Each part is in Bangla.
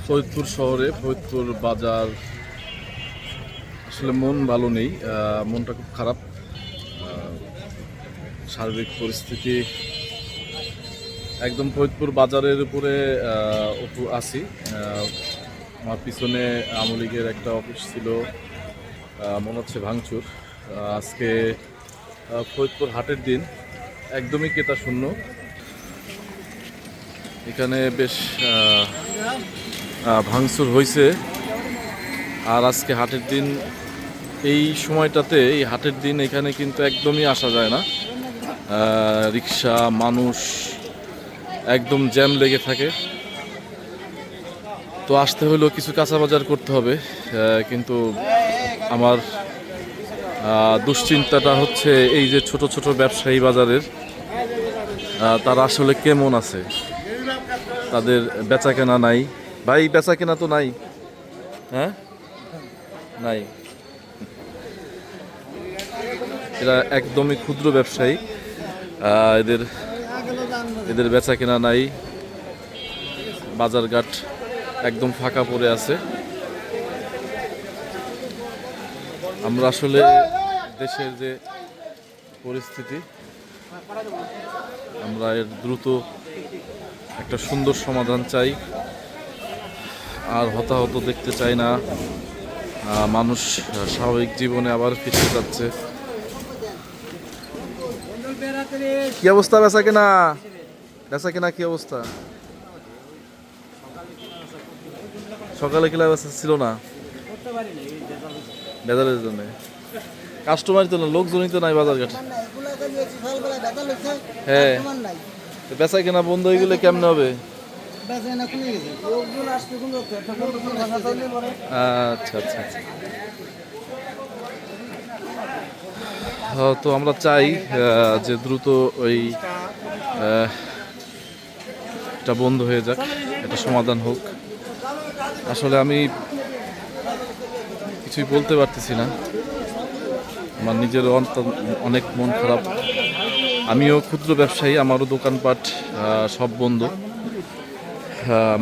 ফরিদপুর শহরে ফরিদপুর বাজার আসলে মন ভালো নেই, মনটা খুব খারাপ। সার্বিক পরিস্থিতি একদম ফরিদপুর বাজারের উপরে আছি। আমার পিছনে আওয়ামী লীগের একটা অফিস ছিল, মনে হচ্ছে ভাঙচুর। আজকে ফরিদপুর হাটের দিন, একদমই ক্রেতা শূন্য। এখানে বেশ ভাঙচুর হয়েছে। আর আজকে হাটের দিন, এই সময়টাতে এই হাটের দিন এখানে কিন্তু একদমই আসা যায় না। রিক্সা, মানুষ একদম জ্যাম লেগে থাকে। তো আসতে হলেও কিছু কাঁচা বাজার করতে হবে, কিন্তু আমার দুশ্চিন্তাটা হচ্ছে এই যে ছোট ছোট ব্যবসায়ী বাজারের, তারা আসলে কেমন আছে, তাদের বেচা কেনা নাই। ভাই, বেচা কেনা তো নাই? হ্যাঁ, নাই। এরা একদমই ক্ষুদ্র ব্যবসায়ী, এদের এদের বেচা কেনা নাই। বাজারঘাট একদম ফাঁকা পড়ে আছে। আমরা আসলে দেশের যে পরিস্থিতি, আমরা এর দ্রুত একটা সুন্দর সমাধান চাই। আর হতাহত দেখতে চাই না। মানুষ স্বাভাবিক জীবনে আবার ফিরতে যাচ্ছে। কি অবস্থা বেচা কেনা? বেচা কেনা কি অবস্থা? সকালে কিলা বেচা ছিল না, বেজারের জন্য। কাস্টমার তো না, লোকজনই তো নাই বাজার ঘাটে। হ্যাঁ, বেচা কেনা বন্ধ হয়ে গেলে কেমনে হবে? আচ্ছা আচ্ছা আচ্ছা। তো আমরা চাই যে দ্রুত ওই এটা বন্ধ হয়ে যাক, এটা সমাধান হোক। আসলে আমি কিছুই বলতে পারতেছি না, আমার নিজের অনেক মন খারাপ। আমিও ক্ষুদ্র ব্যবসায়ী, আমারও দোকানপাট সব বন্ধ।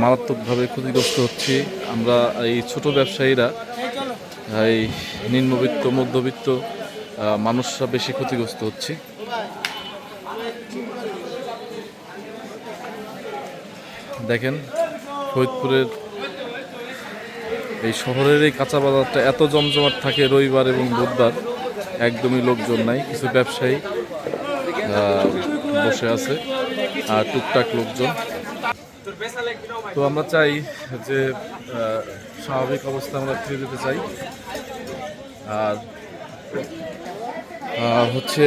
মারাত্মকভাবে ক্ষতিগ্রস্ত হচ্ছি আমরা। এই ছোট ব্যবসায়ীরা, এই নিম্নবিত্ত মধ্যবিত্ত মানুষরা বেশি ক্ষতিগ্রস্ত হচ্ছি। দেখেন, ফরিদপুরের এই শহরের এই কাঁচা বাজারটা এত জমজমাট থাকে রবিবার এবং বুধবার, একদমই লোকজন নাই। কিছু ব্যবসায়ী বসে আছে আর টুকটাক লোকজন। তো আমরা চাই যে স্বাভাবিক অবস্থা আমরা ফিরে যেতে চাই। আর হচ্ছে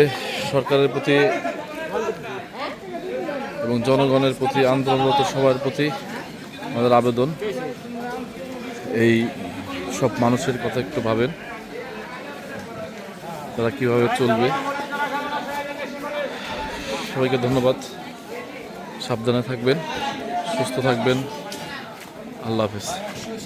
সরকারের প্রতি এবং জনগণের প্রতি, আন্দোলনরত সবার প্রতি আমাদের আবেদন, এই সব মানুষের কথা একটু ভাবেন, তারা কিভাবে চলবে। সবাইকে ধন্যবাদ। সাবধানে থাকবেন, সুস্থ থাকবেন। আল্লাহ হাফেজ।